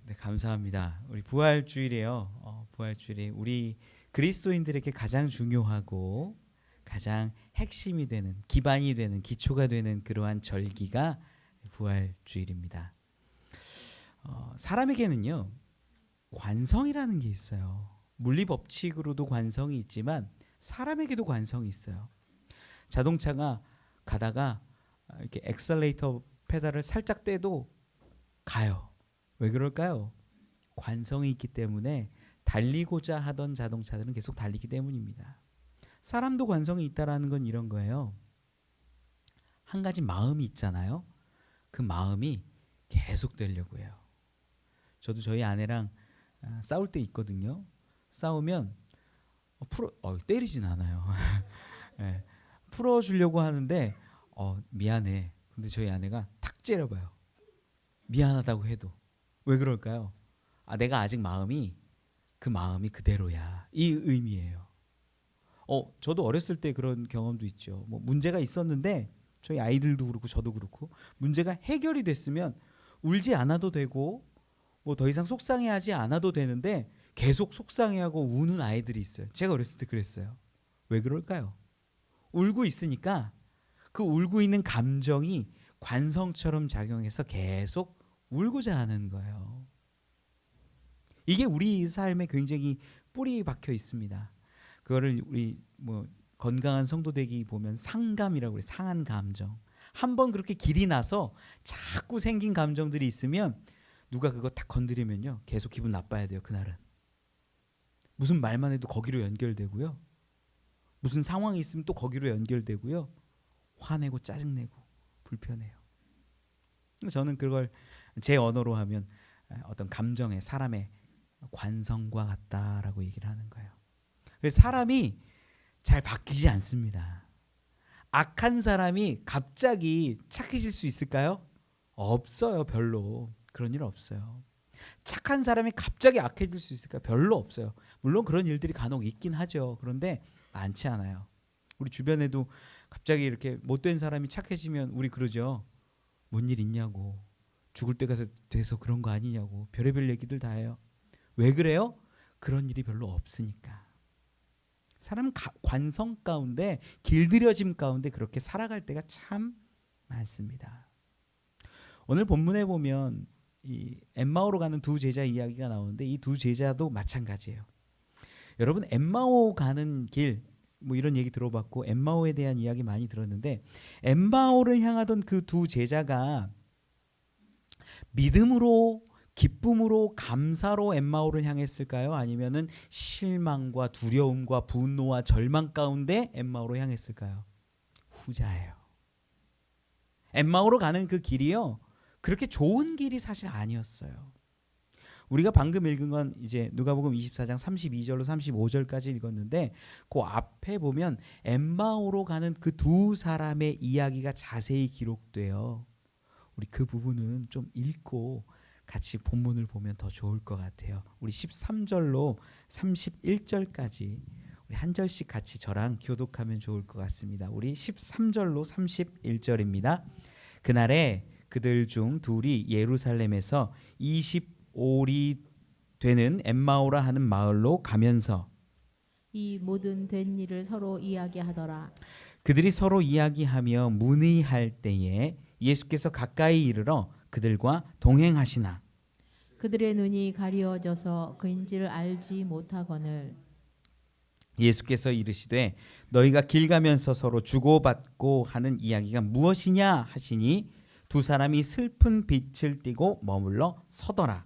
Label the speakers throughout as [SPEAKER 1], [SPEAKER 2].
[SPEAKER 1] 네, 감사합니다. 우리 부활주일이에요. 부활주일이 우리 그리스도인들에게 가장 중요하고 가장 핵심이 되는, 기반이 되는, 기초가 되는 그러한 절기가 부활주일입니다. 사람에게는요, 관성이라는 게 있어요. 물리 법칙으로도 관성이 있지만 사람에게도 관성이 있어요. 자동차가 가다가 이렇게 엑셀레이터 페달을 살짝 떼도 가요. 왜 그럴까요? 관성이 있기 때문에 달리고자 하던 자동차들은 계속 달리기 때문입니다. 사람도 관성이 있다라는 건 이런 거예요. 한 가지 마음이 있잖아요. 그 마음이 계속 되려고 해요. 저도 저희 아내랑 싸울 때 있거든요. 싸우면 때리진 않아요. 네, 풀어주려고 하는데 미안해. 근데 저희 아내가 탁 째려봐요. 미안하다고 해도. 왜 그럴까요? 내가 아직 그 마음이 그대로야. 이 의미예요. 저도 어렸을 때 그런 경험도 있죠. 뭐 문제가 있었는데 저희 아이들도 그렇고 저도 그렇고 문제가 해결이 됐으면 울지 않아도 되고 뭐 더 이상 속상해하지 않아도 되는데 계속 속상해하고 우는 아이들이 있어요. 제가 어렸을 때 그랬어요. 왜 그럴까요? 울고 있으니까 그 울고 있는 감정이 관성처럼 작용해서 계속 울고자 하는 거예요. 이게 우리 삶에 굉장히 뿌리 박혀 있습니다. 그거를 우리 뭐 건강한 성도되기 보면 상감이라고 그래요. 상한 감정. 한번 그렇게 길이 나서 자꾸 생긴 감정들이 있으면 누가 그거 딱 건드리면요, 계속 기분 나빠야 돼요. 그날은 무슨 말만 해도 거기로 연결되고요, 무슨 상황이 있으면 또 거기로 연결되고요, 화내고 짜증내고 불편해요. 저는 그걸 제 언어로 하면 어떤 감정의, 사람의 관성과 같다라고 얘기를 하는 거예요. 그래서 사람이 잘 바뀌지 않습니다. 악한 사람이 갑자기 착해질 수 있을까요? 없어요. 별로 그런 일 없어요. 착한 사람이 갑자기 악해질 수 있을까요? 별로 없어요. 물론 그런 일들이 간혹 있긴 하죠. 그런데 많지 않아요. 우리 주변에도 갑자기 이렇게 못된 사람이 착해지면 우리 그러죠. 뭔 일 있냐고, 죽을 때가 돼서 그런 거 아니냐고, 별의별 얘기들 다 해요. 왜 그래요? 그런 일이 별로 없으니까. 사람은 관성 가운데, 길들여짐 가운데 그렇게 살아갈 때가 참 많습니다. 오늘 본문에 보면 이 엠마오로 가는 두 제자 이야기가 나오는데 이 두 제자도 마찬가지예요. 여러분, 엠마오 가는 길, 뭐 이런 얘기 들어봤고 엠마오에 대한 이야기 많이 들었는데, 엠마오를 향하던 그 두 제자가 믿음으로, 기쁨으로, 감사로 엠마오를 향했을까요? 아니면은 실망과 두려움과 분노와 절망 가운데 엠마오로 향했을까요? 후자예요. 엠마오로 가는 그 길이요, 그렇게 좋은 길이 사실 아니었어요. 우리가 방금 읽은 건 이제 누가복음 24장 32절로 35절까지 읽었는데, 그 앞에 보면 엠마오로 가는 그 두 사람의 이야기가 자세히 기록돼요. 우리 그 부분은 좀 읽고 같이 본문을 보면 더 좋을 것 같아요. 우리 13절로 31절까지 우리 한 절씩 같이 저랑 교독하면 좋을 것 같습니다. 우리 13절로 31절입니다. 그날에 그들 중 둘이 예루살렘에서 25리 되는 엠마오라 하는 마을로 가면서
[SPEAKER 2] 이 모든 된 일을 서로 이야기하더라.
[SPEAKER 1] 그들이 서로 이야기하며 문의할 때에 예수께서 가까이 이르러 그들과 동행하시나
[SPEAKER 2] 그들의 눈이 가리워져서 그인지를 알지 못하거늘
[SPEAKER 1] 예수께서 이르시되 너희가 길 가면서 서로 주고받고 하는 이야기가 무엇이냐 하시니 두 사람이 슬픈 빛을 띠고 머물러 서더라.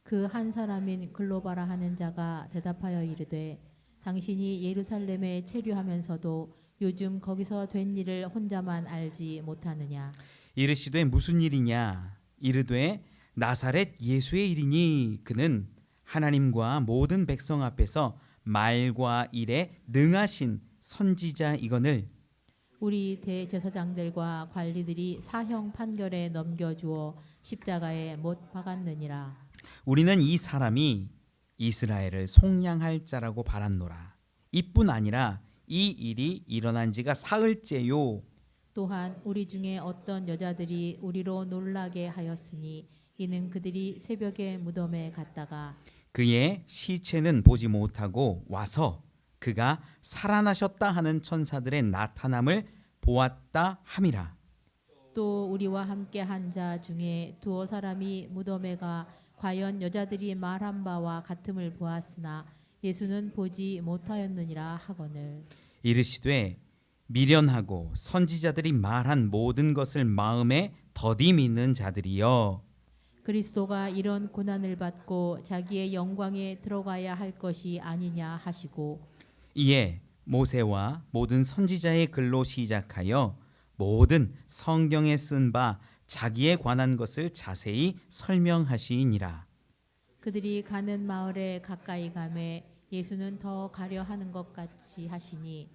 [SPEAKER 2] 그 한 사람인 글로바라 하는 자가 대답하여 이르되 당신이 예루살렘에 체류하면서도 요즘 거기서 된 일을 혼자만 알지 못하느냐.
[SPEAKER 1] 이르시되 무슨 일이냐. 이르되 나사렛 예수의 일이니 그는 하나님과 모든 백성 앞에서 말과 일에 능하신 선지자이거늘
[SPEAKER 2] 우리 대제사장들과 관리들이 사형 판결에 넘겨주어 십자가에 못 박았느니라.
[SPEAKER 1] 우리는 이 사람이 이스라엘을 속량할 자라고 바랐노라. 이뿐 아니라 이 일이 일어난 지가 사흘째요.
[SPEAKER 2] 또한 우리 중에 어떤 여자들이 우리로 놀라게 하였으니 이는 그들이 새벽에 무덤에 갔다가
[SPEAKER 1] 그의 시체는 보지 못하고 와서 그가 살아나셨다 하는 천사들의 나타남을 보았다 함이라.
[SPEAKER 2] 또 우리와 함께 한 자 중에 두어 사람이 무덤에 가 과연 여자들이 말한 바와 같음을 보았으나 예수는 보지 못하였느니라 하거늘.
[SPEAKER 1] 이르시되 미련하고 선지자들이 말한 모든 것을 마음에 더디 믿는 자들이여,
[SPEAKER 2] 그리스도가 이런 고난을 받고 자기의 영광에 들어가야 할 것이 아니냐 하시고
[SPEAKER 1] 이에 모세와 모든 선지자의 글로 시작하여 모든 성경에 쓴 바 자기에 관한 것을 자세히 설명하시니라.
[SPEAKER 2] 그들이 가는 마을에 가까이 가매 예수는 더 가려 하는 것 같이 하시니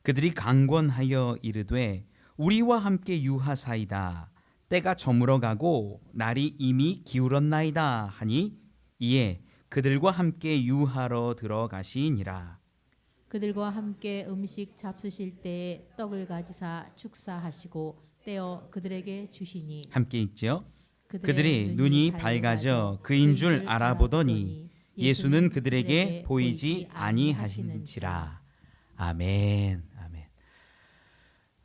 [SPEAKER 1] 그들이 강권하여 이르되 우리와 함께 유하사이다. 때가 저물어 가고 날이 이미 기울었나이다 하니 이에 그들과 함께 유하러 들어가시니라.
[SPEAKER 2] 그들과 함께 음식 잡수실 때에 떡을 가지사 축사하시고 떼어 그들에게 주시니
[SPEAKER 1] 함께 읽죠.
[SPEAKER 2] 그들의
[SPEAKER 1] 그들이 눈이 밝아져 그인 줄 알아보더니 예수는 그들에게 보이지 아니하시는지라. 아멘. 아멘.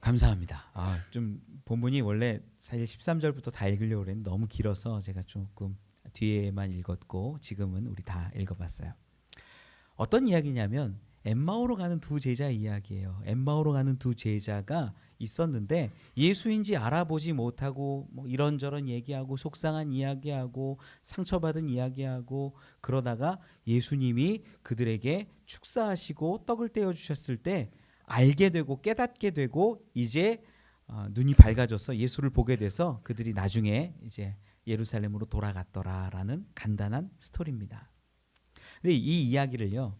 [SPEAKER 1] 감사합니다. 좀 본문이 원래 사실 13절부터 다 읽으려고 그랬는데 너무 길어서 제가 조금 뒤에만 읽었고 지금은 우리 다 읽어봤어요. 어떤 이야기냐면 엠마오로 가는 두 제자 이야기예요. 엠마오로 가는 두 제자가 있었는데 예수인지 알아보지 못하고 뭐 이런저런 얘기하고 속상한 이야기하고 상처받은 이야기하고 그러다가 예수님이 그들에게 축사하시고 떡을 떼어 주셨을 때 알게 되고 깨닫게 되고 이제 눈이 밝아져서 예수를 보게 돼서 그들이 나중에 이제 예루살렘으로 돌아갔더라라는 간단한 스토리입니다. 근데 이 이야기를요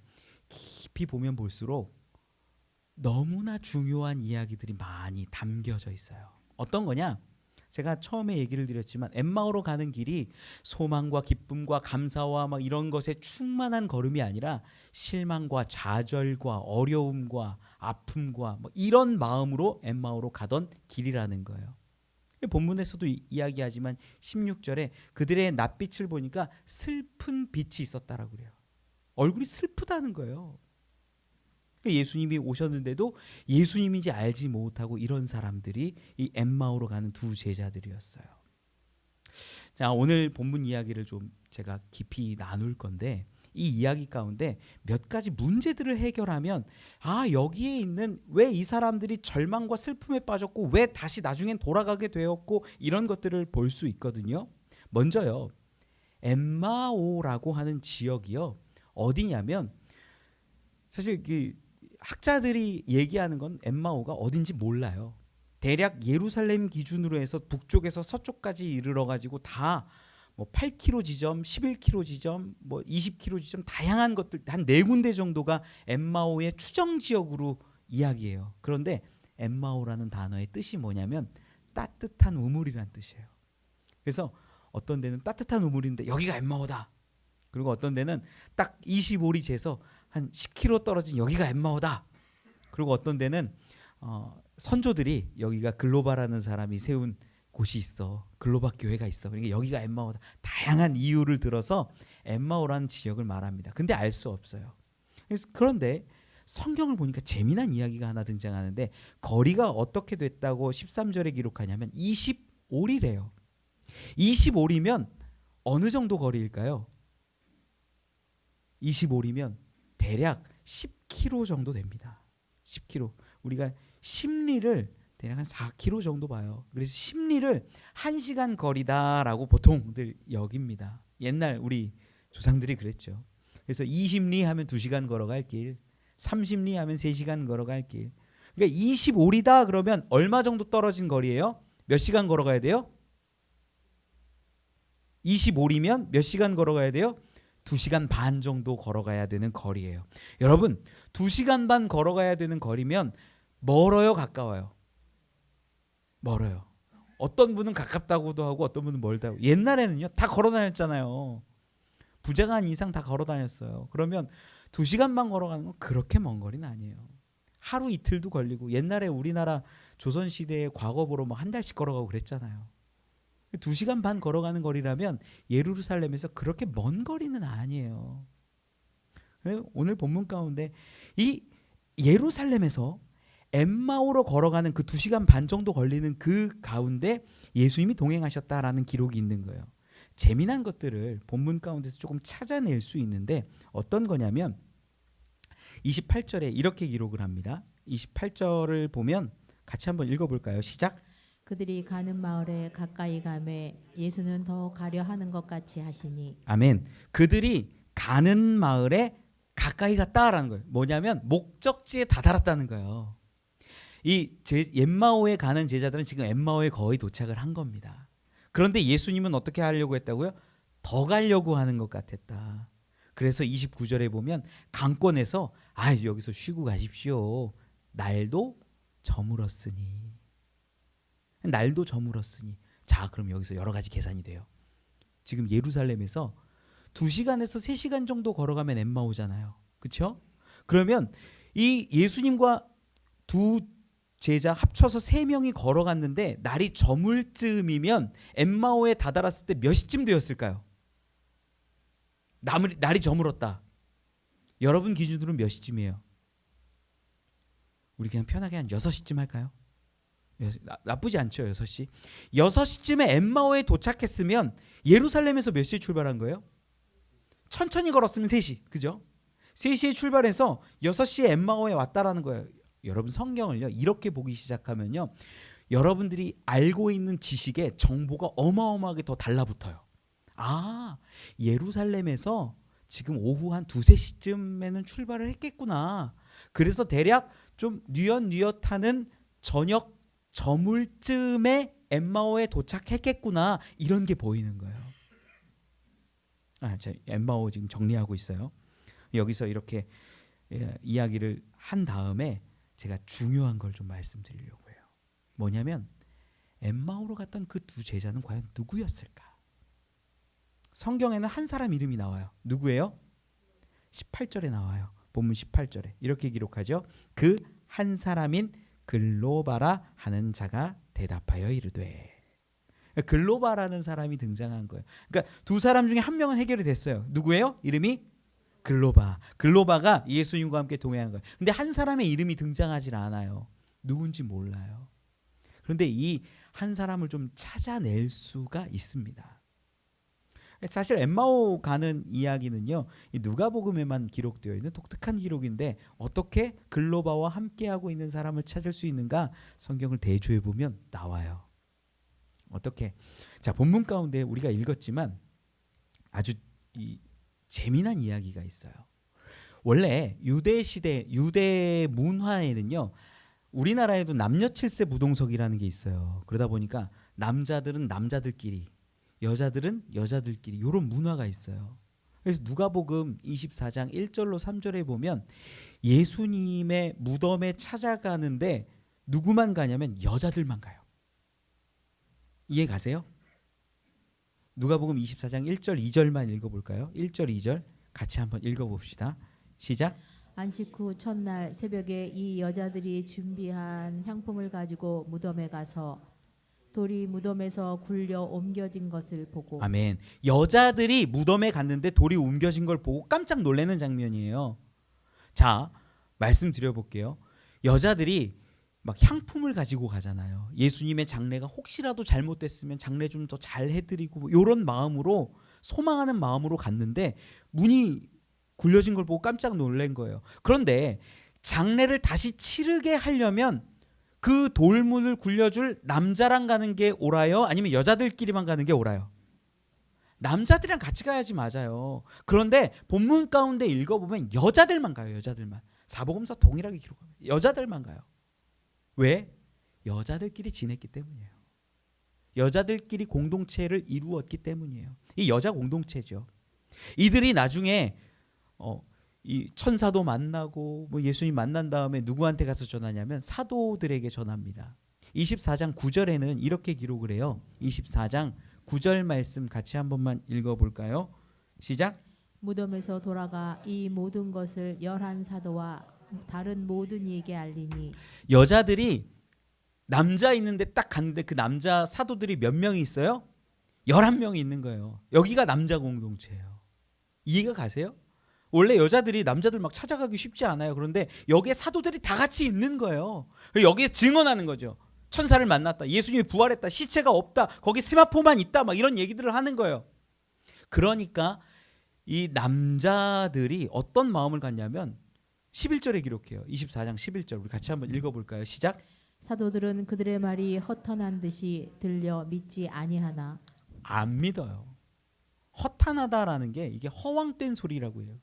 [SPEAKER 1] 깊이 보면 볼수록 너무나 중요한 이야기들이 많이 담겨져 있어요. 어떤 거냐? 제가 처음에 얘기를 드렸지만 엠마오로 가는 길이 소망과 기쁨과 감사와 막 이런 것에 충만한 걸음이 아니라 실망과 좌절과 어려움과 아픔과 뭐 이런 마음으로 엠마오로 가던 길이라는 거예요. 본문에서도 이야기하지만 16절에 그들의 낯빛을 보니까 슬픈 빛이 있었다라고 그래요. 얼굴이 슬프다는 거예요. 예수님이 오셨는데도 예수님인지 알지 못하고 이런 사람들이 이 엠마오로 가는 두 제자들이었어요. 자, 오늘 본문 이야기를 좀 제가 깊이 나눌 건데 이 이야기 가운데 몇 가지 문제들을 해결하면 여기에 있는 왜 이 사람들이 절망과 슬픔에 빠졌고 왜 다시 나중엔 돌아가게 되었고 이런 것들을 볼 수 있거든요. 먼저요. 엠마오라고 하는 지역이요. 어디냐면 사실 그 학자들이 얘기하는 건 엠마오가 어딘지 몰라요. 대략 예루살렘 기준으로 해서 북쪽에서 서쪽까지 이르러 가지고 다 뭐 8km 지점, 11km 지점, 뭐 20km 지점 다양한 것들 한 4군데 정도가 엠마오의 추정 지역으로 이야기해요. 그런데 엠마오라는 단어의 뜻이 뭐냐면 따뜻한 우물이란 뜻이에요. 그래서 어떤 데는 따뜻한 우물인데 여기가 엠마오다. 그리고 어떤 데는 딱 25리 재서 한 10km 떨어진 여기가 엠마오다. 그리고 어떤 데는 선조들이 여기가 글로바라는 사람이 세운 곳이 있어. 글로바 교회가 있어. 그러니까 여기가 엠마오다. 다양한 이유를 들어서 엠마오라는 지역을 말합니다. 근데 알 수 없어요. 그런데 성경을 보니까 재미난 이야기가 하나 등장하는데 거리가 어떻게 됐다고 13절에 기록하냐면 25리래요. 25리면 어느 정도 거리일까요? 25리면 대략 10km 정도 됩니다. 10km. 우리가 10리를 대략 한 4km 정도 봐요. 그래서 10리를 1시간 거리다라고 보통들 여깁니다. 옛날 우리 조상들이 그랬죠. 그래서 20리 하면 2시간 걸어갈 길, 30리 하면 3시간 걸어갈 길. 그러니까 25리다 그러면 얼마 정도 떨어진 거리예요? 몇 시간 걸어가야 돼요? 25리면 몇 시간 걸어가야 돼요? 2시간 반 정도 걸어가야 되는 거리예요. 여러분, 2시간 반 걸어가야 되는 거리면 멀어요, 가까워요? 멀어요. 어떤 분은 가깝다고도 하고 어떤 분은 멀다고. 옛날에는요, 다 걸어 다녔잖아요. 부자가 한 이상 다 걸어 다녔어요. 그러면 2시간 반 걸어가는 건 그렇게 먼 거리는 아니에요. 하루 이틀도 걸리고 옛날에 우리나라 조선시대의 과거보로 뭐 한 달씩 걸어가고 그랬잖아요. 2시간 반 걸어가는 거리라면 예루살렘에서 그렇게 먼 거리는 아니에요. 오늘 본문 가운데 이 예루살렘에서 엠마오로 걸어가는 그 2시간 반 정도 걸리는 그 가운데 예수님이 동행하셨다라는 기록이 있는 거예요. 재미난 것들을 본문 가운데서 조금 찾아낼 수 있는데 어떤 거냐면 28절에 이렇게 기록을 합니다. 28절을 보면 같이 한번 읽어볼까요? 시작.
[SPEAKER 2] 그들이 가는 마을에 가까이 가매 예수는 더 가려 하는 것 같이 하시니.
[SPEAKER 1] 아멘. 그들이 가는 마을에 가까이 갔다라는 거예요. 뭐냐면 목적지에 다다랐다는 거예요. 이 엠마오에 가는 제자들은 지금 엠마오에 거의 도착을 한 겁니다. 그런데 예수님은 어떻게 하려고 했다고요? 더 가려고 하는 것 같았다. 그래서 29절에 보면 강권에서 여기서 쉬고 가십시오. 날도 저물었으니. 자, 그럼 여기서 여러 가지 계산이 돼요. 지금 예루살렘에서 2시간에서 3시간 정도 걸어가면 엠마오잖아요. 그렇죠? 그러면 이 예수님과 두 제자 합쳐서 3명이 걸어갔는데 날이 저물 즈음이면 엠마오에 다다랐을 때 몇 시쯤 되었을까요? 날이 저물었다. 여러분 기준으로는 몇 시쯤이에요? 우리 그냥 편하게 한 6시쯤 할까요? 나쁘지 않죠, 6시. 6시쯤에 엠마오에 도착했으면 예루살렘에서 몇 시에 출발한 거예요? 천천히 걸었으면 3시. 그죠? 3시에 출발해서 6시에 엠마오에 왔다라는 거예요. 여러분 성경을요 이렇게 보기 시작하면요 여러분들이 알고 있는 지식에 정보가 어마어마하게 더 달라붙어요. 예루살렘에서 지금 오후 한 2-3시쯤에는 출발을 했겠구나. 그래서 대략 좀 뉘엿뉘엿하는 저녁 저물쯤에 엠마오에 도착했겠구나. 이런 게 보이는 거예요. 엠마오 지금 정리하고 있어요. 여기서 이렇게 이야기를 한 다음에 제가 중요한 걸 좀 말씀드리려고 해요. 뭐냐면 엠마오로 갔던 그 2 제자는 과연 누구였을까? 성경에는 한 사람 이름이 나와요. 누구예요? 18절에 나와요. 본문 18절에 이렇게 기록하죠. 그 한 사람인 글로바라 하는 자가 대답하여 이르되. 글로바라는 사람이 등장한 거예요. 그러니까 2 사람 중에 한 명은 해결이 됐어요. 누구예요? 이름이 글로바가 예수님과 함께 동행한 거예요. 근데 한 사람의 이름이 등장하질 않아요. 누군지 몰라요. 그런데 이 한 사람을 좀 찾아낼 수가 있습니다. 사실 엠마오 가는 이야기는요 누가복음에만 기록되어 있는 독특한 기록인데 어떻게 글로바와 함께하고 있는 사람을 찾을 수 있는가? 성경을 대조해 보면 나와요. 어떻게? 자, 본문 가운데 우리가 읽었지만 아주 재미난 이야기가 있어요. 원래 유대 시대 유대 문화에는요 우리나라에도 남녀 7세 부동석이라는 게 있어요. 그러다 보니까 남자들은 남자들끼리 여자들은 여자들끼리 이런 문화가 있어요. 그래서 누가복음 24장 1절로 3절에 보면 예수님의 무덤에 찾아가는데 누구만 가냐면 여자들만 가요. 이해 가세요? 누가복음 24장 1절 2절만 읽어볼까요? 1절 2절 같이 한번 읽어봅시다. 시작.
[SPEAKER 2] 안식 후 첫날 새벽에 이 여자들이 준비한 향품을 가지고 무덤에 가서 돌이 무덤에서 굴려 옮겨진 것을 보고.
[SPEAKER 1] 아멘. 여자들이 무덤에 갔는데 돌이 옮겨진 걸 보고 깜짝 놀라는 장면이에요. 자, 말씀드려볼게요. 여자들이 막 향품을 가지고 가잖아요. 예수님의 장례가 혹시라도 잘못됐으면 장례 좀 더 잘 해드리고 이런 마음으로 소망하는 마음으로 갔는데 문이 굴려진 걸 보고 깜짝 놀란 거예요. 그런데 장례를 다시 치르게 하려면 그 돌문을 굴려줄 남자랑 가는 게 옳아요? 아니면 여자들끼리만 가는 게 옳아요? 남자들이랑 같이 가야지 맞아요. 그런데 본문 가운데 읽어보면 여자들만 가요. 여자들만. 사복음서 동일하게 기록합니다. 여자들만 가요. 왜? 여자들끼리 지냈기 때문이에요. 여자들끼리 공동체를 이루었기 때문이에요. 이 여자 공동체죠. 이들이 나중에 이 천사도 만나고 뭐 예수님 만난 다음에 누구한테 가서 전하냐면 사도들에게 전합니다. 24장 9절에는 이렇게 기록을 해요. 24장 9절 말씀 같이 한 번만 읽어볼까요? 시작.
[SPEAKER 2] 무덤에서 돌아가 이 모든 것을 11사도와 다른 모든 이에게 알리니.
[SPEAKER 1] 여자들이 남자 있는데 딱 갔는데 그 남자 사도들이 몇 명이 있어요? 11명이 있는 거예요. 여기가 남자 공동체예요. 이해가 가세요? 원래 여자들이 남자들 막 찾아가기 쉽지 않아요. 그런데 여기에 사도들이 다 같이 있는 거예요. 여기에 증언하는 거죠. 천사를 만났다. 예수님이 부활했다. 시체가 없다. 거기 세마포만 있다. 막 이런 얘기들을 하는 거예요. 그러니까 이 남자들이 어떤 마음을 갖냐면 11절에 기록해요. 24장 11절 우리 같이 한번 읽어볼까요? 시작.
[SPEAKER 2] 사도들은 그들의 말이 허탄한 듯이 들려 믿지 아니하나
[SPEAKER 1] 안 믿어요. 허탄하다라는 게 이게 허황된 소리라고 해요.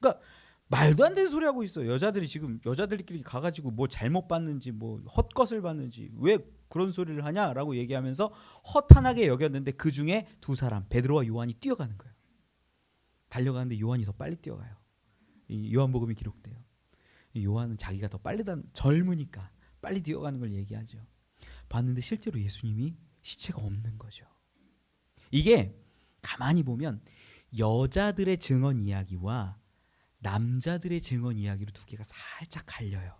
[SPEAKER 1] 그러니까 말도 안 되는 소리 하고 있어요. 여자들이 지금 여자들끼리 가가지고 뭐 잘못 봤는지 뭐 헛것을 봤는지 왜 그런 소리를 하냐라고 얘기하면서 허탄하게 여겼는데 그 중에 두 사람 베드로와 요한이 뛰어가는 거예요. 달려가는데 요한이 더 빨리 뛰어가요. 이 요한복음이 기록돼요. 이 요한은 자기가 더 빨리 젊으니까 빨리 뛰어가는 걸 얘기하죠. 봤는데 실제로 예수님이 시체가 없는 거죠. 이게 가만히 보면 여자들의 증언 이야기와 남자들의 증언 이야기로 두 개가 살짝 갈려요.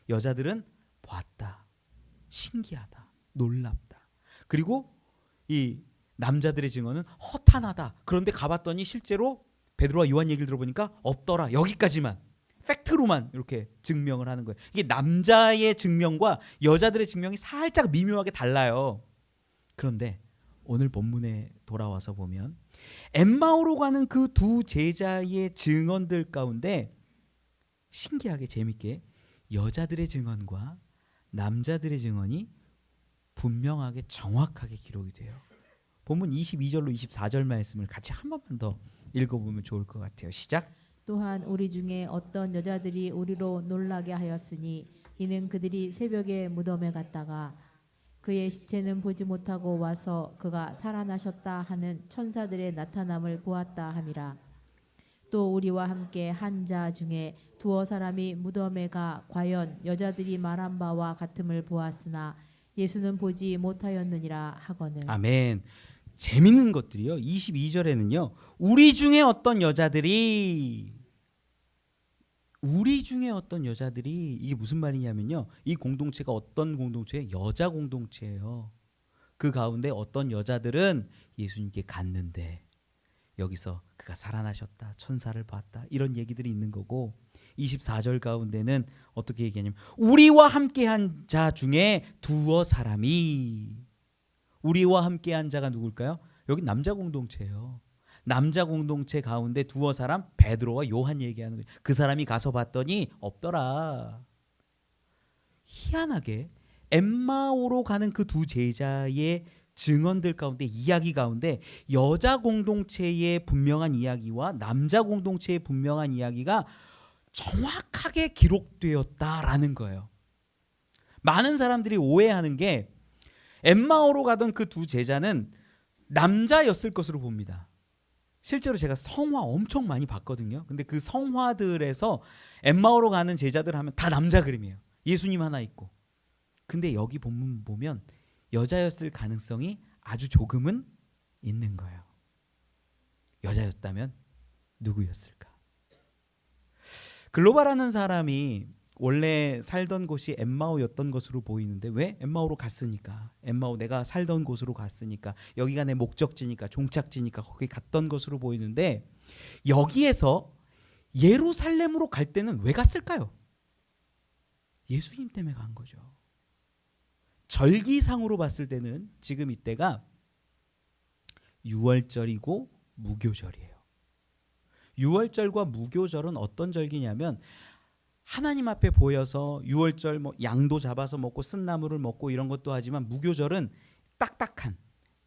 [SPEAKER 1] 여자들은 봤다, 신기하다, 놀랍다. 그리고 이 남자들의 증언은 허탄하다. 그런데 가봤더니 실제로 베드로와 요한 얘기를 들어보니까 없더라. 여기까지만 팩트로만 이렇게 증명을 하는 거예요. 이게 남자의 증명과 여자들의 증명이 살짝 미묘하게 달라요. 그런데 오늘 본문에 돌아와서 보면 엠마오로 가는 그 두 제자의 증언들 가운데 신기하게 재밌게 여자들의 증언과 남자들의 증언이 분명하게 정확하게 기록이 돼요. 본문 22절로 24절 말씀을 같이 한 번만 더 읽어보면 좋을 것 같아요. 시작.
[SPEAKER 2] 또한 우리 중에 어떤 여자들이 우리로 놀라게 하였으니 이는 그들이 새벽에 무덤에 갔다가 그의 시체는 보지 못하고 와서 그가 살아나셨다 하는 천사들의 나타남을 보았다 함이라. 또 우리와 함께 한 자 중에 두어 사람이 무덤에 가 과연 여자들이 말한 바와 같음을 보았으나 예수는 보지 못하였느니라 하거늘.
[SPEAKER 1] 아멘. 재밌는 것들이요. 22절에는요. 우리 중에 어떤 여자들이 이게 무슨 말이냐면요. 이 공동체가 어떤 공동체예요? 여자 공동체예요. 그 가운데 어떤 여자들은 예수님께 갔는데 여기서 그가 살아나셨다. 천사를 봤다. 이런 얘기들이 있는 거고 24절 가운데는 어떻게 얘기하냐면 우리와 함께한 자 중에 두어 사람이 우리와 함께한 자가 누굴까요? 여기 남자 공동체예요. 남자 공동체 가운데 두어 사람 베드로와 요한 얘기하는 거예요. 그 사람이 가서 봤더니 없더라. 희한하게 엠마오로 가는 그 두 제자의 증언들 가운데 이야기 가운데 여자 공동체의 분명한 이야기와 남자 공동체의 분명한 이야기가 정확하게 기록되었다라는 거예요. 많은 사람들이 오해하는 게 엠마오로 가던 그 두 제자는 남자였을 것으로 봅니다. 실제로 제가 성화 엄청 많이 봤거든요. 근데 그 성화들에서 엠마오로 가는 제자들 하면 다 남자 그림이에요. 예수님 하나 있고. 근데 여기 본문 보면 여자였을 가능성이 아주 조금은 있는 거예요. 여자였다면 누구였을까? 글로바라는 사람이 원래 살던 곳이 엠마오였던 것으로 보이는데 왜? 엠마오로 갔으니까. 엠마오 내가 살던 곳으로 갔으니까. 여기가 내 목적지니까 종착지니까 거기 갔던 것으로 보이는데 여기에서 예루살렘으로 갈 때는 왜 갔을까요? 예수님 때문에 간 거죠. 절기상으로 봤을 때는 지금 이때가 유월절이고 무교절이에요. 유월절과 무교절은 어떤 절기냐면 하나님 앞에 보여서 유월절 뭐 양도 잡아서 먹고 쓴나물을 먹고 이런 것도 하지만 무교절은 딱딱한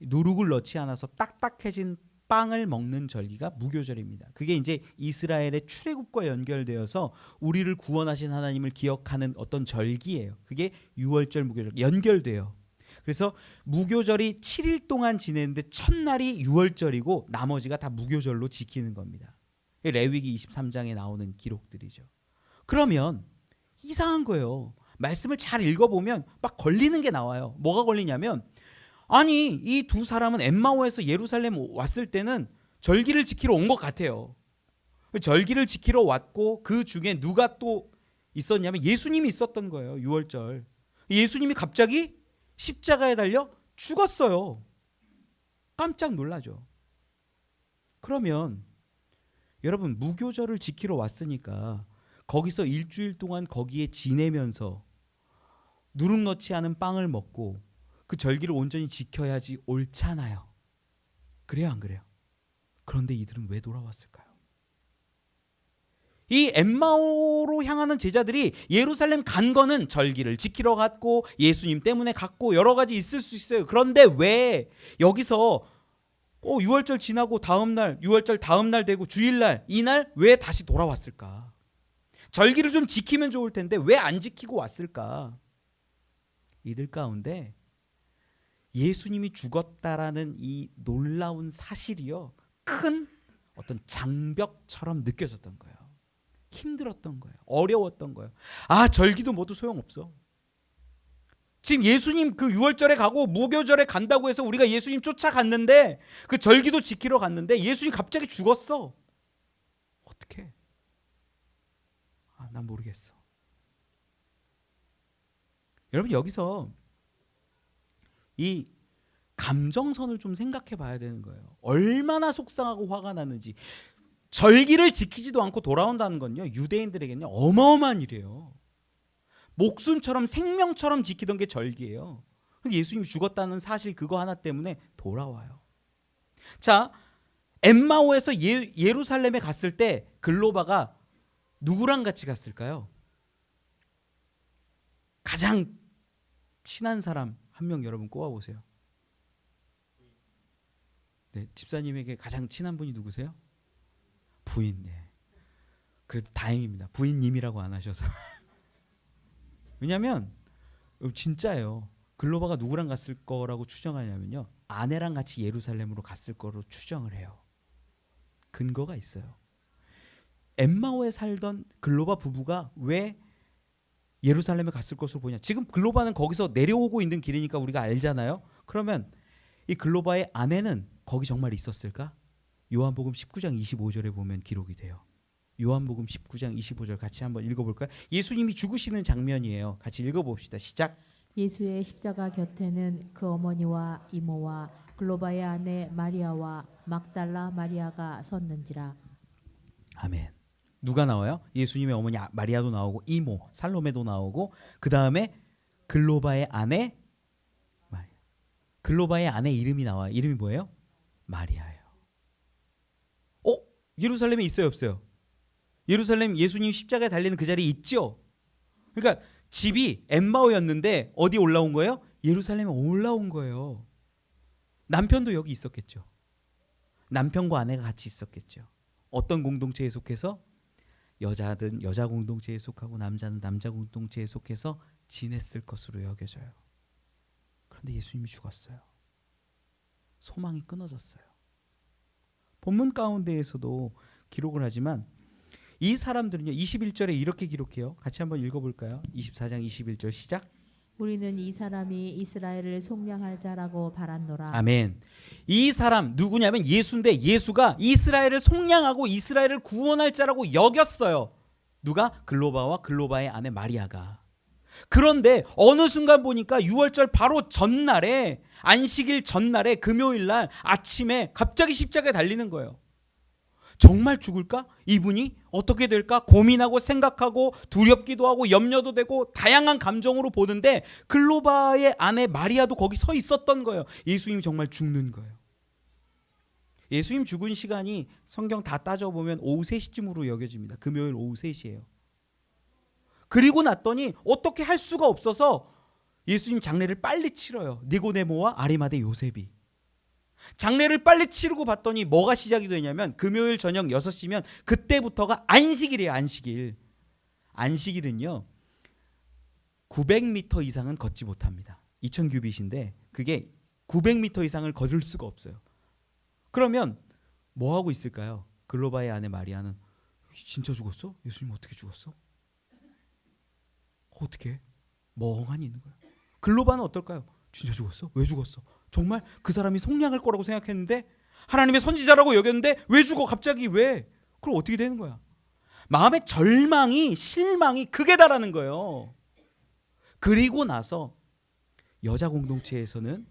[SPEAKER 1] 누룩을 넣지 않아서 딱딱해진 빵을 먹는 절기가 무교절입니다. 그게 이제 이스라엘의 출애굽과 연결되어서 우리를 구원하신 하나님을 기억하는 어떤 절기예요. 그게 유월절 무교절 연결돼요. 그래서 무교절이 7일 동안 지내는데 첫날이 유월절이고 나머지가 다 무교절로 지키는 겁니다. 레위기 23장에 나오는 기록들이죠. 그러면 이상한 거예요. 말씀을 잘 읽어보면 막 걸리는 게 나와요. 뭐가 걸리냐면 아니 이 두 사람은 엠마오에서 예루살렘 왔을 때는 절기를 지키러 온 것 같아요. 절기를 지키러 왔고 그 중에 누가 또 있었냐면 예수님이 있었던 거예요. 유월절. 예수님이 갑자기 십자가에 달려 죽었어요. 깜짝 놀라죠. 그러면 여러분 무교절을 지키러 왔으니까 거기서 일주일 동안 거기에 지내면서 누룩 넣지 않은 빵을 먹고 그 절기를 온전히 지켜야지 옳잖아요. 그래요, 안 그래요? 그런데 이들은 왜 돌아왔을까요? 이 엠마오로 향하는 제자들이 예루살렘 간 거는 절기를 지키러 갔고 예수님 때문에 갔고 여러 가지 있을 수 있어요. 그런데 왜 여기서 6월절 지나고 다음날 6월절 다음날 되고 주일날 이날 왜 다시 돌아왔을까? 절기를 좀 지키면 좋을 텐데 왜 안 지키고 왔을까? 이들 가운데 예수님이 죽었다라는 이 놀라운 사실이요, 큰 어떤 장벽처럼 느껴졌던 거예요. 힘들었던 거예요. 어려웠던 거예요. 아, 절기도 모두 소용없어. 지금 예수님 그 6월절에 가고 무교절에 간다고 해서 우리가 예수님 쫓아갔는데 그 절기도 지키러 갔는데 예수님 갑자기 죽었어. 어떡해? 난 모르겠어. 여러분, 여기서 이 감정선을 좀 생각해 봐야 되는 거예요. 얼마나 속상하고 화가 났는지. 절기를 지키지도 않고 돌아온다는 건요, 유대인들에게는 어마어마한 일이에요. 목숨처럼 생명처럼 지키던 게 절기예요. 예수님이 죽었다는 사실 그거 하나 때문에 돌아와요. 자, 엠마오에서 예루살렘에 갔을 때 글로바가 누구랑 같이 갔을까요? 가장 친한 사람 한 명 여러분 꼽아보세요. 네, 집사님에게 가장 친한 분이 누구세요? 부인. 네. 그래도 다행입니다. 부인님이라고 안 하셔서. 왜냐하면 진짜예요. 글로바가 누구랑 갔을 거라고 추정하냐면요, 아내랑 같이 예루살렘으로 갔을 거로 추정을 해요. 근거가 있어요. 엠마오에 살던 글로바 부부가 왜 예루살렘에 갔을 것으로 보냐. 지금 글로바는 거기서 내려오고 있는 길이니까 우리가 알잖아요. 그러면 이 글로바의 아내는 거기 정말 있었을까? 요한복음 19장 25절에 보면 기록이 돼요. 요한복음 19장 25절 같이 한번 읽어볼까요? 예수님이 죽으시는 장면이에요. 같이 읽어봅시다. 시작.
[SPEAKER 2] 예수의 십자가 곁에는 그 어머니와 이모와 글로바의 아내 마리아와 막달라 마리아가 섰는지라. 아멘.
[SPEAKER 1] 누가 나와요? 예수님의 어머니 마리아도 나오고 이모 살로메도 나오고 그 다음에 글로바의 아내 마리아. 글로바의 아내 이름이 나와요. 이름이 뭐예요? 마리아예요. 예루살렘에 있어요, 없어요? 예루살렘 예수님 십자가에 달리는 그 자리에 있죠. 그러니까 집이 엠마오였는데 어디 올라온 거예요? 예루살렘에 올라온 거예요. 남편도 여기 있었겠죠. 남편과 아내가 같이 있었겠죠. 어떤 공동체에 속해서? 여자든 여자 공동체에 속하고 남자는 남자 공동체에 속해서 지냈을 것으로 여겨져요. 그런데 예수님이 죽었어요. 소망이 끊어졌어요. 본문 가운데에서도 기록을 하지만 이 사람들은요, 21절에 이렇게 기록해요. 같이 한번 읽어볼까요? 24장 21절 시작.
[SPEAKER 2] 우리는 이 사람이 이스라엘을 속량할 자라고 바랐노라.
[SPEAKER 1] 아멘. 이 사람 누구냐면 예수인데 예수가 이스라엘을 속량하고 이스라엘을 구원할 자라고 여겼어요. 누가? 글로바와 글로바의 아내 마리아가. 그런데 어느 순간 보니까 6월절 바로 전날에, 안식일 전날에 금요일날 아침에 갑자기 십자가에 달리는 거예요. 정말 죽을까? 이분이 어떻게 될까? 고민하고 생각하고 두렵기도 하고 염려도 되고 다양한 감정으로 보는데 글로바의 아내 마리아도 거기 서 있었던 거예요. 예수님이 정말 죽는 거예요. 예수님 죽은 시간이 성경 다 따져보면 오후 3시쯤으로 여겨집니다. 금요일 오후 3시예요. 그리고 났더니 어떻게 할 수가 없어서 예수님 장례를 빨리 치러요. 니고데모와 아리마대 요셉이. 장례를 빨리 치르고 봤더니 뭐가 시작이 되냐면 금요일 저녁 6시면 그때부터가 안식일이에요. 안식일. 안식일은요 900m 이상은 걷지 못합니다. 2000규빗인데 그게 900m 이상을 걸을 수가 없어요. 그러면 뭐 하고 있을까요? 글로바의 아내 마리아는 진짜 죽었어? 예수님 어떻게 죽었어? 어떻게? 멍하니 있는 거예요. 글로바는 어떨까요? 진짜 죽었어? 왜 죽었어? 정말 그 사람이 속량할 거라고 생각했는데 하나님의 선지자라고 여겼는데 왜 죽어? 갑자기 왜? 그럼 어떻게 되는 거야? 마음의 절망이, 실망이 극에 달하는 거예요. 그리고 나서 여자 공동체에서는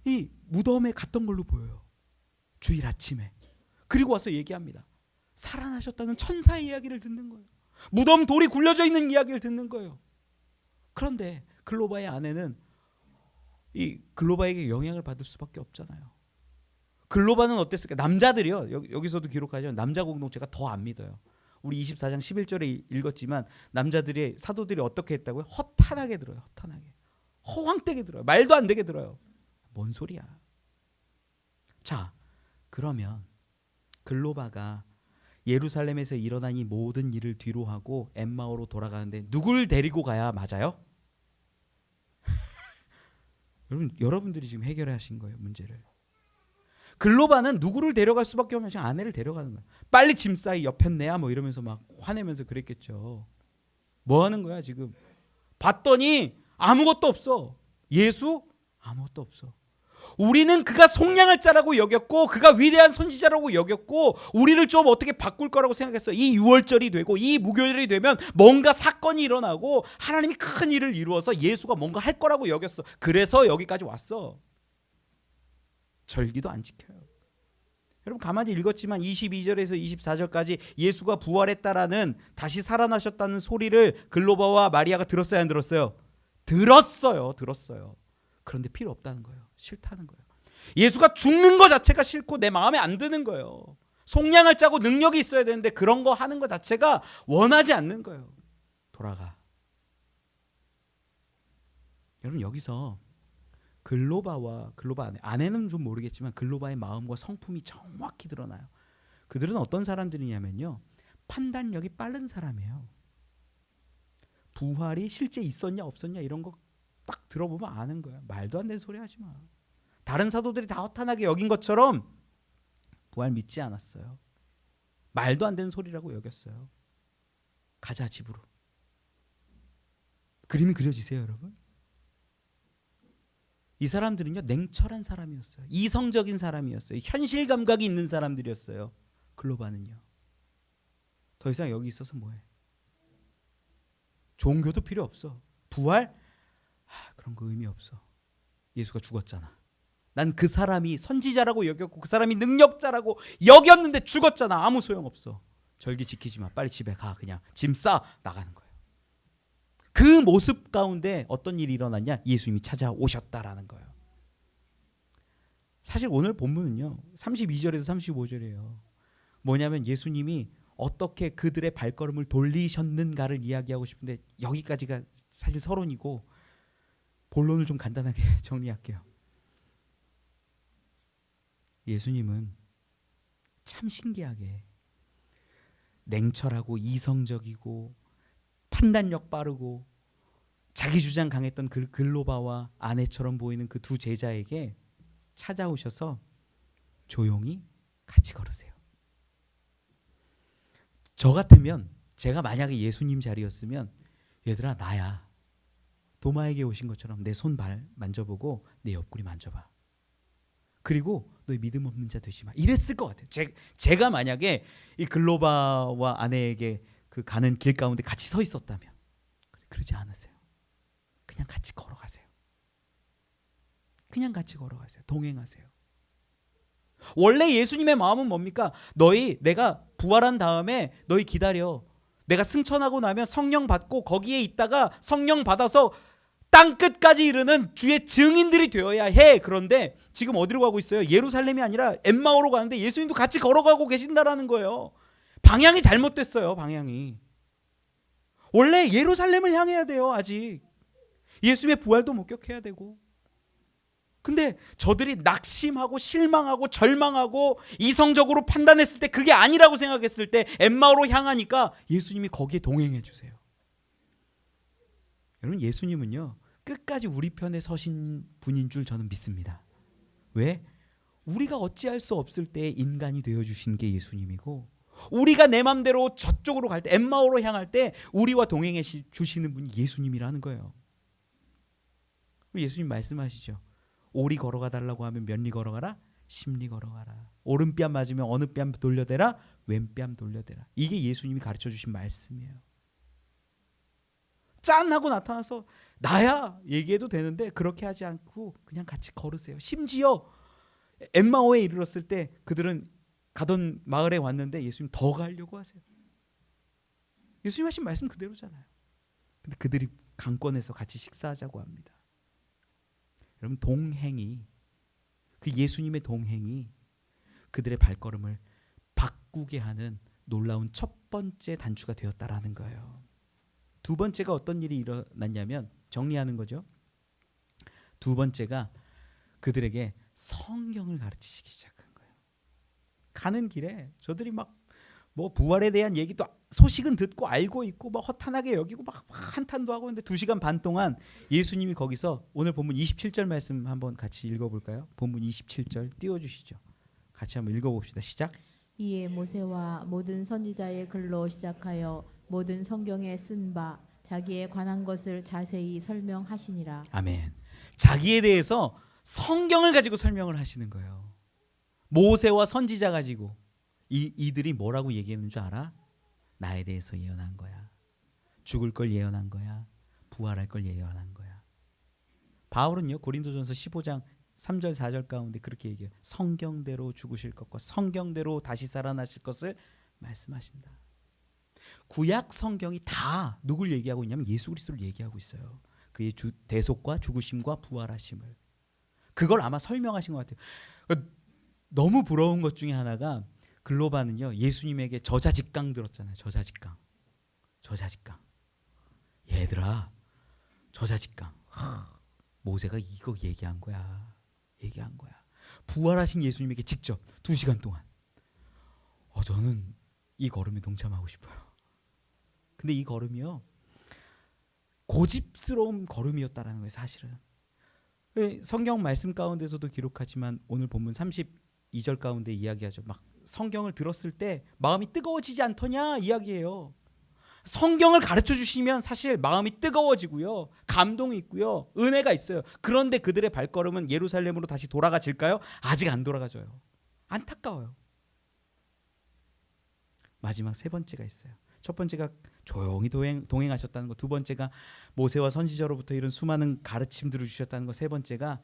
[SPEAKER 1] 이 무덤에 갔던 걸로 보여요. 주일 아침에. 그리고 와서 얘기합니다. 살아나셨다는 천사의 이야기를 듣는 거예요. 무덤 돌이 굴려져 있는 이야기를 듣는 거예요. 그런데 글로바의 아내는 이 글로바에게 영향을 받을 수밖에 없잖아요. 글로바는 어땠을까? 남자들이요. 여기서도 기록하죠. 남자 공동체가 더 안 믿어요. 우리 24장 11절에 읽었지만 남자들이 사도들이 어떻게 했다고요? 허탄하게 들어요. 허탄하게. 허황되게 들어요. 말도 안 되게 들어요. 뭔 소리야. 자, 그러면 글로바가 예루살렘에서 일어난 이 모든 일을 뒤로 하고 엠마오로 돌아가는데 누굴 데리고 가야 맞아요? 여러분들이 지금 해결하신 거예요, 문제를. 글로바는 누구를 데려갈 수밖에 없냐? 지금 아내를 데려가는 거야. 빨리 짐 싸이 옆했네야 뭐 이러면서 막 화내면서 그랬겠죠. 뭐 하는 거야 지금? 봤더니 아무것도 없어. 예수 아무것도 없어. 우리는 그가 속량할 자라고 여겼고 그가 위대한 선지자라고 여겼고 우리를 좀 어떻게 바꿀 거라고 생각했어. 이 유월절이 되고 이 무교절이 되면 뭔가 사건이 일어나고 하나님이 큰 일을 이루어서 예수가 뭔가 할 거라고 여겼어. 그래서 여기까지 왔어. 절기도 안 지켜요. 여러분 가만히 읽었지만 22절에서 24절까지 예수가 부활했다라는 다시 살아나셨다는 소리를 글로바와 마리아가 들었어요, 안 들었어요? 들었어요. 그런데 필요 없다는 거예요. 싫다는 거예요. 예수가 죽는 것 자체가 싫고 내 마음에 안 드는 거예요. 속량할 자고 능력이 있어야 되는데 그런 거 하는 것 자체가 원하지 않는 거예요. 돌아가. 여러분 여기서 글로바 아내는 좀 모르겠지만 글로바의 마음과 성품이 정확히 드러나요. 그들은 어떤 사람들이냐면요. 판단력이 빠른 사람이에요. 부활이 실제 있었냐 없었냐 이런 거 딱 들어보면 아는 거야. 말도 안 되는 소리 하지 마. 다른 사도들이 다 허탄하게 여긴 것처럼 부활 믿지 않았어요. 말도 안 되는 소리라고 여겼어요. 가자 집으로. 그림이 그려지세요 여러분? 이 사람들은요 냉철한 사람이었어요. 이성적인 사람이었어요. 현실 감각이 있는 사람들이었어요. 글로바는요. 더 이상 여기 있어서 뭐해? 종교도 필요 없어. 부활? 그런 거 의미 없어. 예수가 죽었잖아. 난 그 사람이 선지자라고 여겼고 그 사람이 능력자라고 여겼는데 죽었잖아. 아무 소용없어. 절기 지키지 마. 빨리 집에 가. 그냥 짐 싸 나가는 거예요. 그 모습 가운데 어떤 일이 일어났냐? 예수님이 찾아오셨다라는 거예요. 사실 오늘 본문은요 32절에서 35절이에요. 뭐냐면 예수님이 어떻게 그들의 발걸음을 돌리셨는가를 이야기하고 싶은데 여기까지가 사실 서론이고 본론을 좀 간단하게 정리할게요. 예수님은 참 신기하게 냉철하고 이성적이고 판단력 빠르고 자기 주장 강했던 그 글로바와 아내처럼 보이는 그 두 제자에게 찾아오셔서 조용히 같이 걸으세요. 저 같으면 제가 만약에 예수님 자리였으면 얘들아 나야. 도마에게 오신 것처럼 내 손 발 만져보고 내 옆구리 만져봐. 그리고 너희 믿음 없는 자 되지 마. 이랬을 것 같아요. 제가 만약에 이 글로바와 아내에게 그 가는 길 가운데 같이 서 있었다면 그러지 않으세요. 그냥 같이 걸어가세요. 그냥 같이 걸어가세요. 동행하세요. 원래 예수님의 마음은 뭡니까? 내가 부활한 다음에 너희 기다려. 내가 승천하고 나면 성령 받고 거기에 있다가 성령 받아서 땅 끝까지 이르는 주의 증인들이 되어야 해. 그런데 지금 어디로 가고 있어요? 예루살렘이 아니라 엠마오로 가는데 예수님도 같이 걸어가고 계신다라는 거예요. 방향이 잘못됐어요. 방향이. 원래 예루살렘을 향해야 돼요. 아직. 예수님의 부활도 목격해야 되고. 근데 저들이 낙심하고 실망하고 절망하고 이성적으로 판단했을 때 그게 아니라고 생각했을 때 엠마오로 향하니까 예수님이 거기에 동행해 주세요. 여러분 예수님은요 끝까지 우리 편에 서신 분인 줄 저는 믿습니다. 왜? 우리가 어찌할 수 없을 때 인간이 되어주신 게 예수님이고 우리가 내 맘대로 저쪽으로 갈 때 엠마오로 향할 때 우리와 동행해 주시는 분이 예수님이라는 거예요. 예수님 말씀하시죠. 오리 걸어가 달라고 하면 몇 리 걸어가라? 10리 걸어가라. 오른뺨 맞으면 어느 뺨 돌려대라? 왼뺨 돌려대라. 이게 예수님이 가르쳐 주신 말씀이에요. 짠 하고 나타나서 나야 얘기해도 되는데 그렇게 하지 않고 그냥 같이 걸으세요. 심지어 엠마오에 이르렀을 때 그들은 가던 마을에 왔는데 예수님 더 가려고 하세요. 예수님 하신 말씀 그대로잖아요. 근데 그들이 강권에서 같이 식사하자고 합니다. 여러분, 동행이, 그 예수님의 동행이 그들의 발걸음을 바꾸게 하는 놀라운 첫 번째 단추가 되었다라는 거예요. 두 번째가 어떤 일이 일어났냐면, 정리하는 거죠. 두 번째가 그들에게 성경을 가르치시기 시작한 거예요. 가는 길에 저들이 막 뭐 부활에 대한 얘기도 소식은 듣고 알고 있고 막 허탄하게 여기고 막 한탄도 하고 있는데 2시간 반 동안 예수님이 거기서, 오늘 본문 27절 말씀 한번 같이 읽어볼까요? 본문 27절 띄워주시죠. 같이 한번 읽어봅시다. 시작.
[SPEAKER 2] 이에 모세와 모든 선지자의 글로 시작하여 모든 성경에 쓴 바 자기에 관한 것을 자세히 설명하시니라.
[SPEAKER 1] 아멘. 자기에 대해서 성경을 가지고 설명을 하시는 거예요. 모세와 선지자 가지고. 이들이 뭐라고 얘기했는 줄 알아? 나에 대해서 예언한 거야. 죽을 걸 예언한 거야. 부활할 걸 예언한 거야. 바울은요, 고린도전서 15장 3절 4절 가운데 그렇게 얘기해요. 성경대로 죽으실 것과 성경대로 다시 살아나실 것을 말씀하신다. 구약 성경이 다 누굴 얘기하고 있냐면 예수 그리스도를 얘기하고 있어요. 그의 대속과 죽으심과 부활하심을. 그걸 아마 설명하신 것 같아요. 너무 부러운 것 중에 하나가, 글로바는요, 예수님에게 저자직강 들었잖아요. 저자직강. 얘들아, 저자직강. 모세가 이거 얘기한 거야. 부활하신 예수님에게 직접 2시간 동안. 저는 이 걸음에 동참하고 싶어요. 근데 이 걸음이요, 고집스러운 걸음이었다라는 거예요, 사실은. 성경 말씀 가운데서도 기록하지만 오늘 본문 32절 가운데 이야기하죠. 막 성경을 들었을 때 마음이 뜨거워지지 않더냐 이야기해요. 성경을 가르쳐 주시면 사실 마음이 뜨거워지고요, 감동이 있고요, 은혜가 있어요. 그런데 그들의 발걸음은 예루살렘으로 다시 돌아가질까요? 아직 안 돌아가져요. 안타까워요. 마지막 세 번째가 있어요. 첫 번째가 조용히 동행하셨다는 것, 두 번째가 모세와 선지자로부터 이런 수많은 가르침들을 주셨다는 것, 세 번째가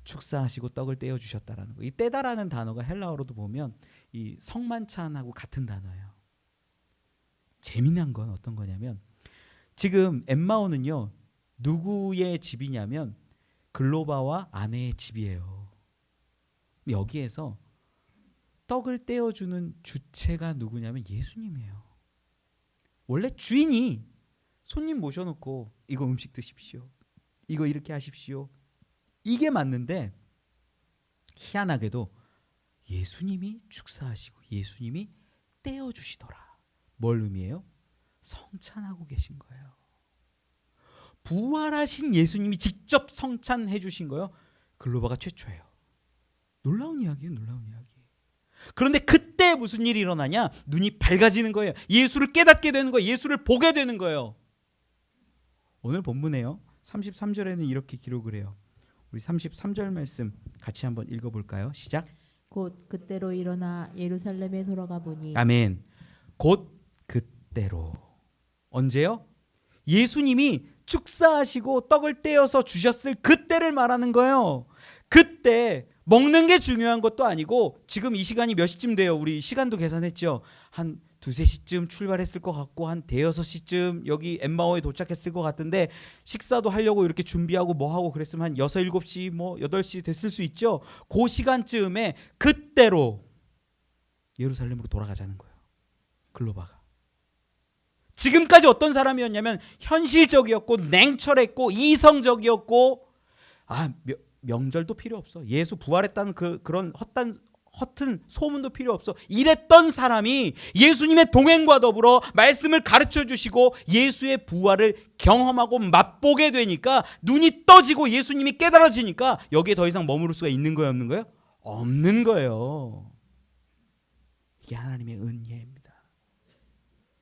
[SPEAKER 1] 축사하시고 떡을 떼어 주셨다라는 거. 이 떼다라는 단어가 헬라어로도 보면 이 성만찬하고 같은 단어예요. 재미난 건 어떤 거냐면, 지금 엠마오는요, 누구의 집이냐면 글로바와 아내의 집이에요. 여기에서 떡을 떼어주는 주체가 누구냐면 예수님이에요. 원래 주인이 손님 모셔놓고 이거 음식 드십시오, 이거 이렇게 하십시오, 이게 맞는데, 희한하게도 예수님이 축사하시고 예수님이 떼어주시더라. 뭘 의미해요? 성찬하고 계신 거예요. 부활하신 예수님이 직접 성찬해 주신 거예요. 글로바가 최초예요. 놀라운 이야기예요. 놀라운 이야기. 그런데 그때 무슨 일이 일어나냐? 눈이 밝아지는 거예요. 예수를 깨닫게 되는 거예요. 예수를 보게 되는 거예요. 오늘 본문에요, 33절에는 이렇게 기록을 해요. 우리 33절 말씀 같이 한번 읽어볼까요? 시작.
[SPEAKER 2] 곧 그때로 일어나 예루살렘에 돌아가 보니.
[SPEAKER 1] 아멘. 곧 그때로. 언제요? 예수님이 축사하시고 떡을 떼어서 주셨을 그때를 말하는 거예요. 그때 먹는 게 중요한 것도 아니고, 지금 이 시간이 몇 시쯤 돼요? 우리 시간도 계산했죠. 한 2-3시쯤 출발했을 것 같고 한 5-6시쯤 여기 엠마오에 도착했을 것 같은데, 식사도 하려고 이렇게 준비하고 뭐 하고 그랬으면 한 6-7시 뭐 8시 됐을 수 있죠. 그 시간쯤에 그때로 예루살렘으로 돌아가자는 거예요. 글로바가. 지금까지 어떤 사람이었냐면 현실적이었고 냉철했고 이성적이었고, 명절도 필요 없어, 예수 부활했다는 그런 허튼 소문도 필요 없어, 이랬던 사람이 예수님의 동행과 더불어 말씀을 가르쳐 주시고 예수의 부활을 경험하고 맛보게 되니까 눈이 떠지고 예수님이 깨달아지니까 여기에 더 이상 머무를 수가 있는 거예요, 없는 거예요? 없는 거예요. 이게 하나님의 은혜입니다.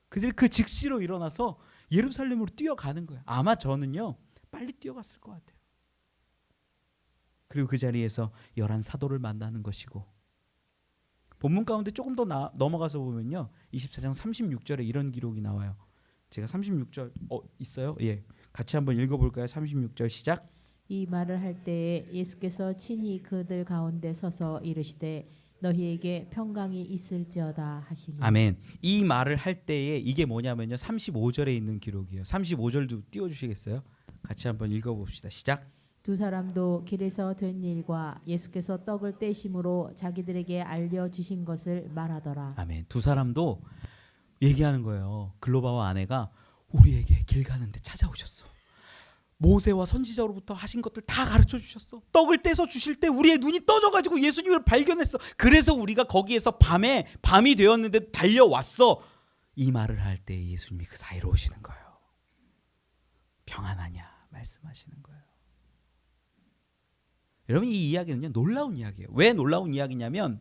[SPEAKER 1] 그들이 그 즉시로 일어나서 예루살렘으로 뛰어가는 거예요. 아마 저는요, 빨리 뛰어갔을 것 같아요. 그리고 그 자리에서 11 사도를 만나는 것이고, 본문 가운데 조금 더 넘어가서 보면요, 24장 36절에 이런 기록이 나와요. 제가 36절 있어요? 예, 같이 한번 읽어볼까요? 36절 시작.
[SPEAKER 2] 이 말을 할 때에 예수께서 친히 그들 가운데 서서 이르시되 너희에게 평강이 있을지어다 하시니.
[SPEAKER 1] 아멘. 이 말을 할 때에 이게 뭐냐면요. 35절에 있는 기록이에요. 35절도 띄워 주시겠어요? 같이 한번 읽어 봅시다. 시작.
[SPEAKER 2] 두 사람도 길에서 된 일과 예수께서 떡을 떼심으로 자기들에게 알려지신 것을 말하더라.
[SPEAKER 1] 아멘. 두 사람도 얘기하는 거예요. 글로바와 아내가 우리에게 길 가는데 찾아오셨어. 모세와 선지자로부터 하신 것들 다 가르쳐 주셨어. 떡을 떼서 주실 때 우리의 눈이 떠져가지고 예수님을 발견했어. 그래서 우리가 거기에서 밤이 되었는데 달려왔어. 이 말을 할 때 예수님이 그 사이로 오시는 거예요. 평안하냐 말씀하시는 거예요. 여러분 이 이야기는요 놀라운 이야기예요. 왜 놀라운 이야기냐면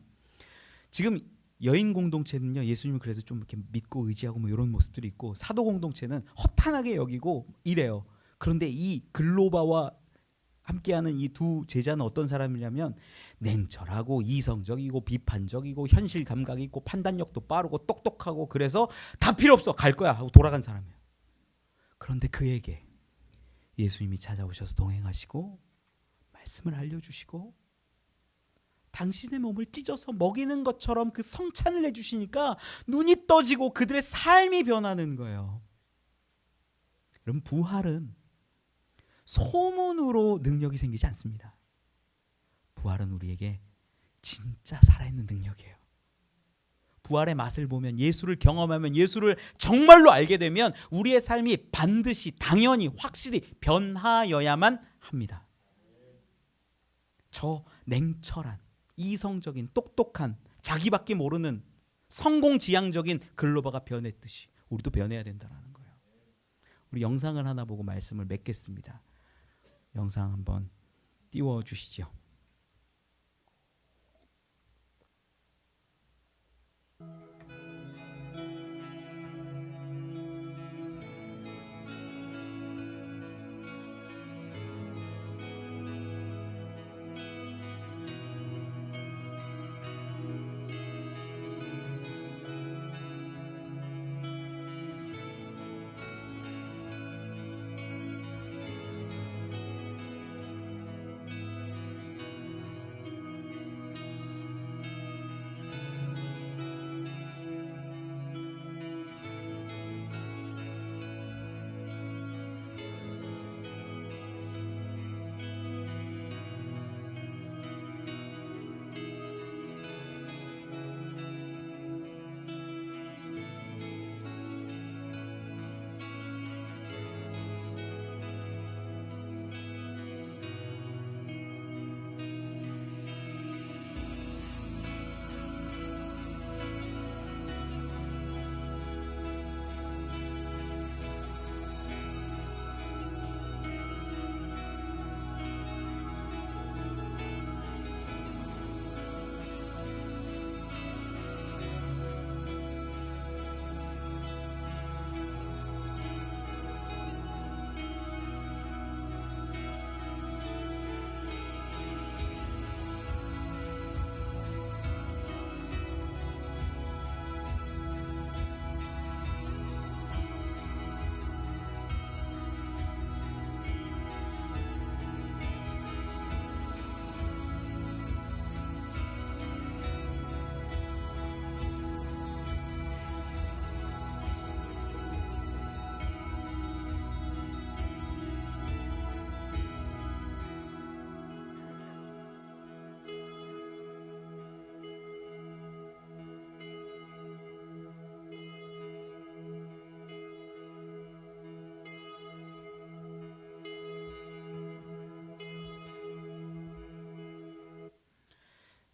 [SPEAKER 1] 지금 여인 공동체는요 예수님을 그래도 좀 이렇게 믿고 의지하고 뭐 이런 모습들이 있고 사도 공동체는 허탄하게 여기고 이래요. 그런데 이 글로바와 함께하는 이 두 제자는 어떤 사람이냐면 냉철하고 이성적이고 비판적이고 현실 감각이 있고 판단력도 빠르고 똑똑하고 그래서 다 필요 없어 갈 거야 하고 돌아간 사람이에요. 그런데 그에게 예수님이 찾아오셔서 동행하시고 말씀을 알려주시고 당신의 몸을 찢어서 먹이는 것처럼 그 성찬을 해주시니까 눈이 떠지고 그들의 삶이 변하는 거예요. 여러분 부활은 소문으로 능력이 생기지 않습니다. 부활은 우리에게 진짜 살아있는 능력이에요. 부활의 맛을 보면 예수를 경험하면 예수를 정말로 알게 되면 우리의 삶이 반드시 당연히 확실히 변하여야만 합니다. 저 냉철한 이성적인 똑똑한 자기밖에 모르는 성공지향적인 글로바가 변했듯이 우리도 변해야 된다는 거예요. 우리 영상을 하나 보고 말씀을 맺겠습니다. 영상 한번 띄워주시죠.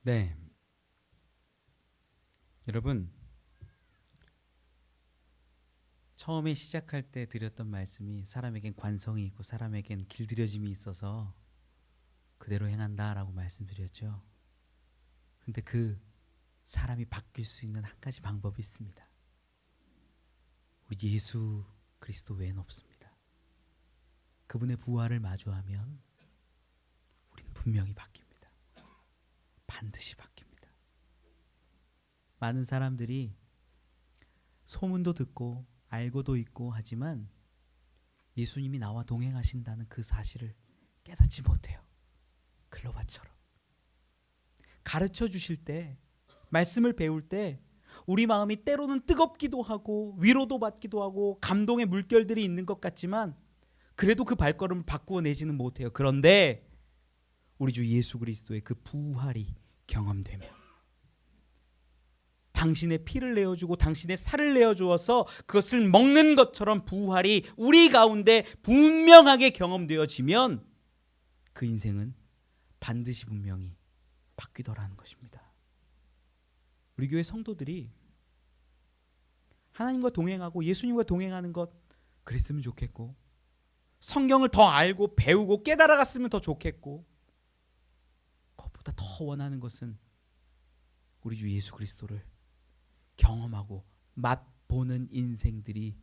[SPEAKER 1] 네, 여러분 처음에 시작할 때 드렸던 말씀이 사람에겐 관성이 있고 사람에겐 길들여짐이 있어서 그대로 행한다라고 말씀드렸죠. 그런데 그 사람이 바뀔 수 있는 한 가지 방법이 있습니다. 우리 예수 그리스도 외에는 없습니다. 그분의 부활을 마주하면 우리는 분명히 바뀝니다. 반드시 바뀝니다. 많은 사람들이 소문도 듣고 알고도 있고 하지만 예수님이 나와 동행하신다는 그 사실을 깨닫지 못해요. 글로바처럼. 가르쳐 주실 때, 말씀을 배울 때 우리 마음이 때로는 뜨겁기도 하고 위로도 받기도 하고 감동의 물결들이 있는 것 같지만 그래도 그 발걸음을 바꾸어 내지는 못해요. 그런데 우리 주 예수 그리스도의 그 부활이 경험되며 당신의 피를 내어주고 당신의 살을 내어주어서 그것을 먹는 것처럼 부활이 우리 가운데 분명하게 경험되어지면 그 인생은 반드시 분명히 바뀌더라는 것입니다. 우리 교회 성도들이 하나님과 동행하고 예수님과 동행하는 것 그랬으면 좋겠고, 성경을 더 알고 배우고 깨달아갔으면 더 좋겠고, 그것보다 더 원하는 것은 우리 주 예수 그리스도를 경험하고 맛보는 인생들이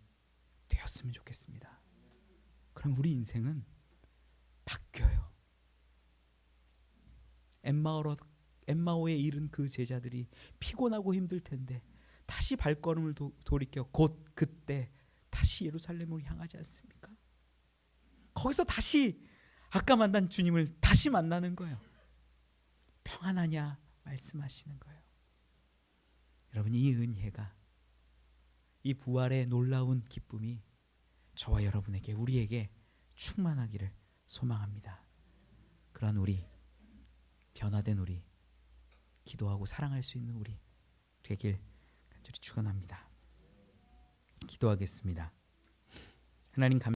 [SPEAKER 1] 되었으면 좋겠습니다. 그럼 우리 인생은 바뀌어요. 엠마오에 이른 그 제자들이 피곤하고 힘들 텐데 다시 발걸음을 돌이켜 곧 그때 다시 예루살렘으로 향하지 않습니까? 거기서 다시 아까 만난 주님을 다시 만나는 거예요. 평안하냐 말씀하시는 거예요. 여러분, 이 은혜가, 이 부활의 놀라운 기쁨이 저와 여러분에게, 우리에게 충만하기를 소망합니다. 그러한 우리, 변화된 우리, 기도하고 사랑할 수 있는 우리 되길 간절히 축원합니다. 기도하겠습니다. 하나님